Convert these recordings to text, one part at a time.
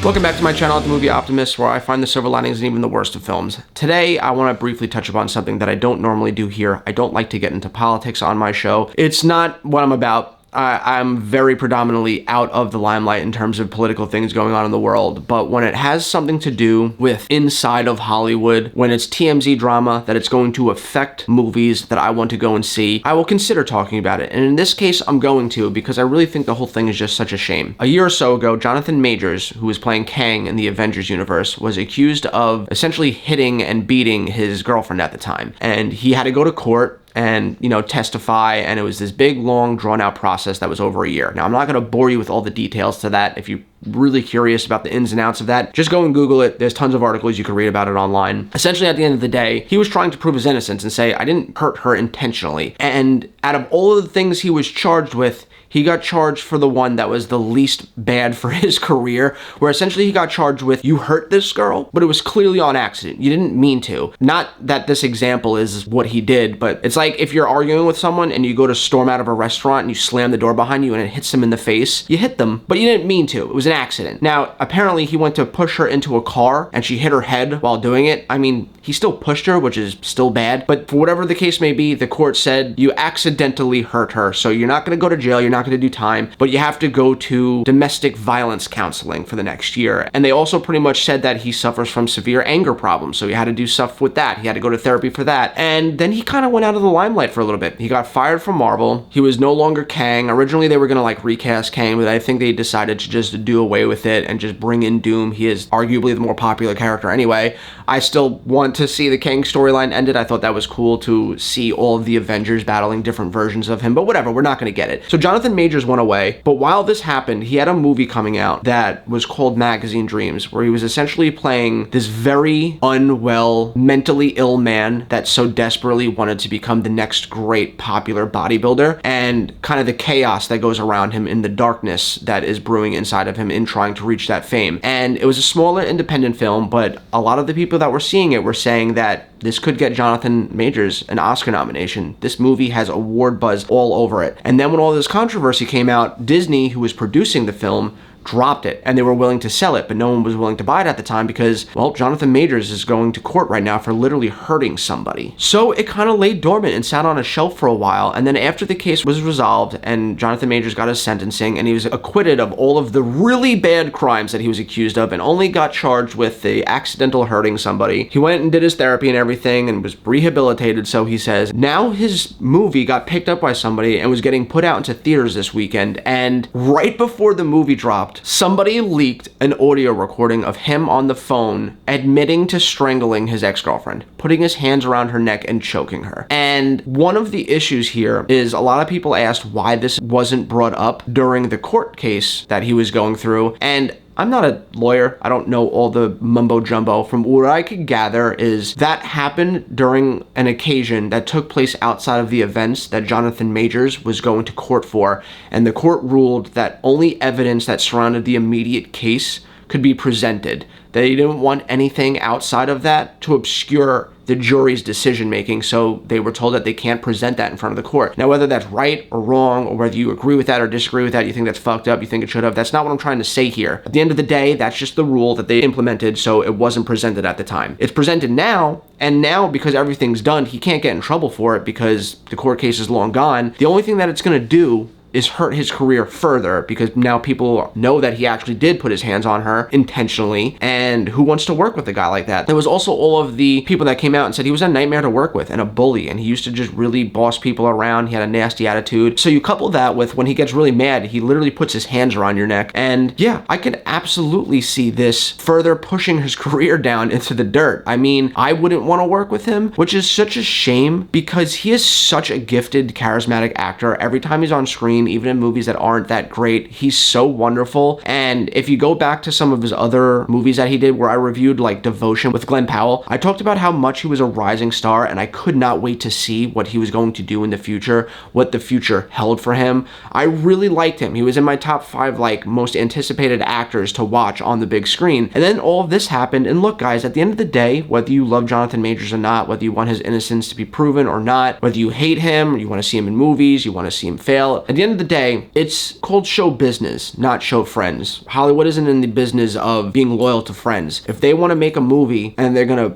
Welcome back to my channel at The Movie Optimist, where I find the silver linings in even the worst of films. Today, I want to briefly touch upon something that I don't normally do here. I don't like to get into politics on my show. It's not what I'm about. I'm very predominantly out of the limelight in terms of political things going on in the world, but when it has something to do with inside of Hollywood, when it's TMZ drama that it's going to affect movies that I want to go and see, I will consider talking about it. And in this case, I'm going to, because I really think the whole thing is just such a shame. A year or so ago, Jonathan Majors, who was playing Kang in the Avengers universe, was accused of essentially hitting and beating his girlfriend at the time. And he had to go to court and, testify, and it was this big, long, drawn-out process that was over a year. Now, I'm not going to bore you with all the details to that. If you're really curious about the ins and outs of that, just go and Google it. There's tons of articles you can read about it online. Essentially, at the end of the day, he was trying to prove his innocence and say, I didn't hurt her intentionally. And out of all of the things he was charged with, he got charged for the one that was the least bad for his career, where essentially he got charged with, you hurt this girl, but it was clearly on accident. You didn't mean to. Not that this example is what he did, but it's like if you're arguing with someone and you go to storm out of a restaurant and you slam the door behind you and it hits them in the face. You hit them, but you didn't mean to. It was an accident. Now, apparently he went to push her into a car and she hit her head while doing it. I mean, he still pushed her, which is still bad, but for whatever the case may be, the court said you accidentally hurt her, so you're not going to go to jail, you're not going to do time, but you have to go to domestic violence counseling for the next year. And they also pretty much said that he suffers from severe anger problems, so he had to do stuff with that. He had to go to therapy for that. And then he kind of went out of the limelight for a little bit. He got fired from Marvel. He was no longer Kang. Originally, they were going to recast Kang, but I think they decided to just do away with it and just bring in Doom. He is arguably the more popular character anyway. I still want to see the Kang storyline ended. I thought that was cool to see all of the Avengers battling different versions of him, but whatever, we're not going to get it. So Jonathan Majors went away, but while this happened, he had a movie coming out that was called Magazine Dreams, where he was essentially playing this very unwell, mentally ill man that so desperately wanted to become the next great popular bodybuilder, and kind of the chaos that goes around him in the darkness that is brewing inside of him in trying to reach that fame. And it was a smaller independent film, but a lot of the people that were seeing it were saying that this could get Jonathan Majors an Oscar nomination. This movie has award buzz all over it. And then when all this controversy came out, Disney, who was producing the film, dropped it, and they were willing to sell it, but no one was willing to buy it at the time because, well, Jonathan Majors is going to court right now for literally hurting somebody. So it kind of lay dormant and sat on a shelf for a while, and then after the case was resolved and Jonathan Majors got his sentencing and he was acquitted of all of the really bad crimes that he was accused of and only got charged with the accidental hurting somebody, he went and did his therapy and everything and was rehabilitated, so he says. Now his movie got picked up by somebody and was getting put out into theaters this weekend, and right before the movie dropped, somebody leaked an audio recording of him on the phone admitting to strangling his ex-girlfriend, putting his hands around her neck and choking her. And one of the issues here is a lot of people asked why this wasn't brought up during the court case that he was going through, and I'm not a lawyer. I don't know all the mumbo jumbo. From what I could gather is that happened during an occasion that took place outside of the events that Jonathan Majors was going to court for, and the court ruled that only evidence that surrounded the immediate case could be presented. They didn't want anything outside of that to obscure the jury's decision making, so they were told that they can't present that in front of the court. Now, whether that's right or wrong, or whether you agree with that or disagree with that, you think that's fucked up, you think it should have, that's not what I'm trying to say here. At the end of the day, that's just the rule that they implemented, so it wasn't presented at the time. It's presented now, and now because everything's done, he can't get in trouble for it because the court case is long gone. The only thing that it's gonna do is hurt his career further because now people know that he actually did put his hands on her intentionally, and who wants to work with a guy like that? There was also all of the people that came out and said he was a nightmare to work with and a bully, and he used to just really boss people around. He had a nasty attitude. So you couple that with when he gets really mad, he literally puts his hands around your neck, and yeah, I could absolutely see this further pushing his career down into the dirt. I mean, I wouldn't want to work with him, which is such a shame because he is such a gifted, charismatic actor. Every time he's on screen, even in movies that aren't that great, he's so wonderful. And if you go back to some of his other movies that he did, where I reviewed like Devotion with Glenn Powell, I talked about how much he was a rising star, and I could not wait to see what he was going to do in the future, what the future held for him. I really liked him. He was in my top 5 like most anticipated actors to watch on the big screen. And then all of this happened, and look guys, at the end of the day, whether you love Jonathan Majors or not, whether you want his innocence to be proven or not, whether you hate him, or you want to see him in movies, you want to see him fail, at the end end of the day, it's called show business, not show friends. Hollywood isn't in the business of being loyal to friends. If they want to make a movie and they're gonna,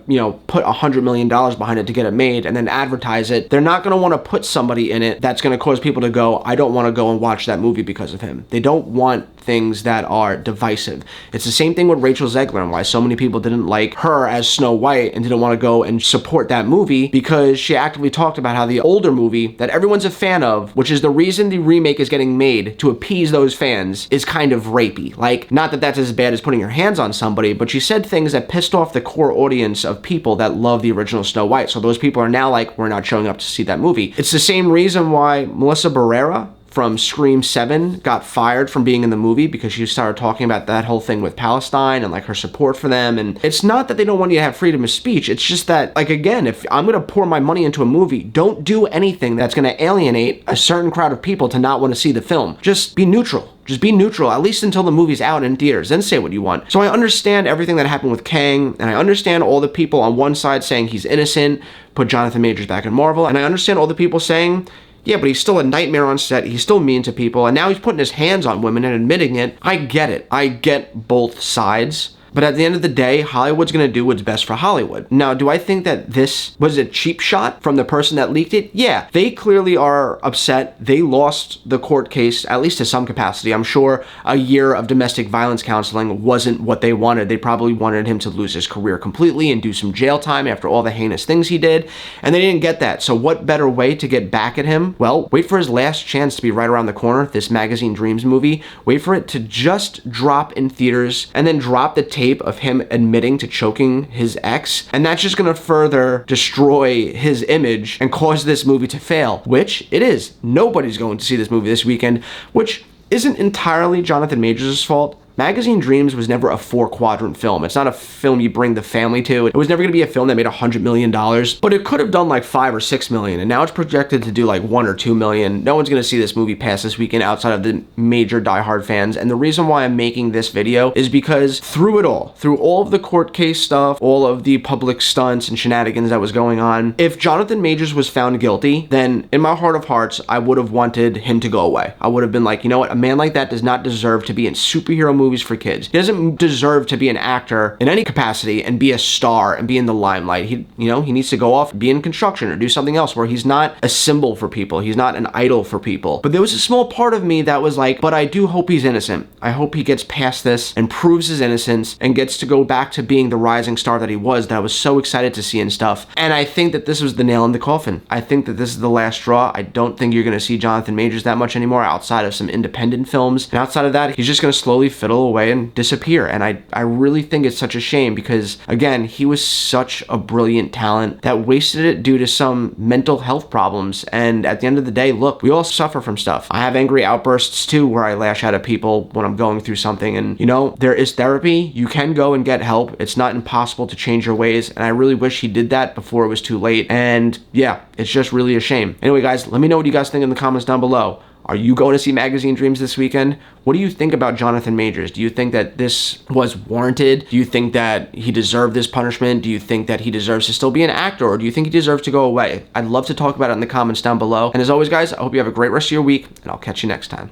put $100 million behind it to get it made and then advertise it, they're not gonna want to put somebody in it that's gonna cause people to go, I don't want to go and watch that movie because of him. They don't want things that are divisive. It's the same thing with Rachel Zegler and why so many people didn't like her as Snow White and didn't want to go and support that movie, because she actively talked about how the older movie that everyone's a fan of, which is the reason the remake is getting made to appease those fans, is kind of rapey. Like, not that that's as bad as putting your hands on somebody, but she said things that pissed off the core audience of people that love the original Snow White. So those people are now like, we're not showing up to see that movie. It's the same reason why Melissa Barrera from Scream 7 got fired from being in the movie, because she started talking about that whole thing with Palestine and like her support for them. And it's not that they don't want you to have freedom of speech. It's just that, like, again, if I'm going to pour my money into a movie, don't do anything that's going to alienate a certain crowd of people to not want to see the film. Just be neutral. Just be neutral, at least until the movie's out in theaters, then say what you want. So I understand everything that happened with Kang, and I understand all the people on one side saying he's innocent, put Jonathan Majors back in Marvel, and I understand all the people saying, yeah, but he's still a nightmare on set, he's still mean to people, and now he's putting his hands on women and admitting it. I get it. I get both sides. But at the end of the day, Hollywood's gonna do what's best for Hollywood. Now, do I think that this was a cheap shot from the person that leaked it? Yeah, they clearly are upset. They lost the court case, at least to some capacity. I'm sure a year of domestic violence counseling wasn't what they wanted. They probably wanted him to lose his career completely and do some jail time after all the heinous things he did, and they didn't get that. So what better way to get back at him? Well, wait for his last chance to be right around the corner, this Magazine Dreams movie. Wait for it to just drop in theaters, and then drop the tape of him admitting to choking his ex, and that's just gonna further destroy his image and cause this movie to fail, which it is. Nobody's going to see this movie this weekend, which isn't entirely Jonathan Majors' fault. Magazine Dreams was never a 4-quadrant film. It's not a film you bring the family to. It was never gonna be a film that made $100 million, but it could have done like $5 or $6 million, and now it's projected to do like $1 or $2 million. No one's gonna see this movie pass this weekend outside of the major diehard fans, and the reason why I'm making this video is because through it all, through all of the court case stuff, all of the public stunts and shenanigans that was going on, if Jonathan Majors was found guilty, then in my heart of hearts, I would have wanted him to go away. I would have been like, you know what, a man like that does not deserve to be in superhero movies for kids. He doesn't deserve to be an actor in any capacity and be a star and be in the limelight. He needs to go off, be in construction or do something else where he's not a symbol for people. He's not an idol for people. But there was a small part of me that was like, but I do hope he's innocent. I hope he gets past this and proves his innocence and gets to go back to being the rising star that he was, that I was so excited to see and stuff. And I think that this was the nail in the coffin. I think that this is the last straw. I don't think you're going to see Jonathan Majors that much anymore outside of some independent films. And outside of that, he's just going to slowly fiddle away and disappear. And I really think it's such a shame, because again, he was such a brilliant talent that wasted it due to some mental health problems. And at the end of the day, look, we all suffer from stuff. I have angry outbursts too, where I lash out at people when I'm going through something. And there is therapy. You can go and get help. It's not impossible to change your ways. And I really wish he did that before it was too late. And yeah, it's just really a shame. Anyway, guys, let me know what you guys think in the comments down below. Are you going to see Magazine Dreams this weekend? What do you think about Jonathan Majors? Do you think that this was warranted? Do you think that he deserved this punishment? Do you think that he deserves to still be an actor, or do you think he deserves to go away? I'd love to talk about it in the comments down below. And as always, guys, I hope you have a great rest of your week, and I'll catch you next time.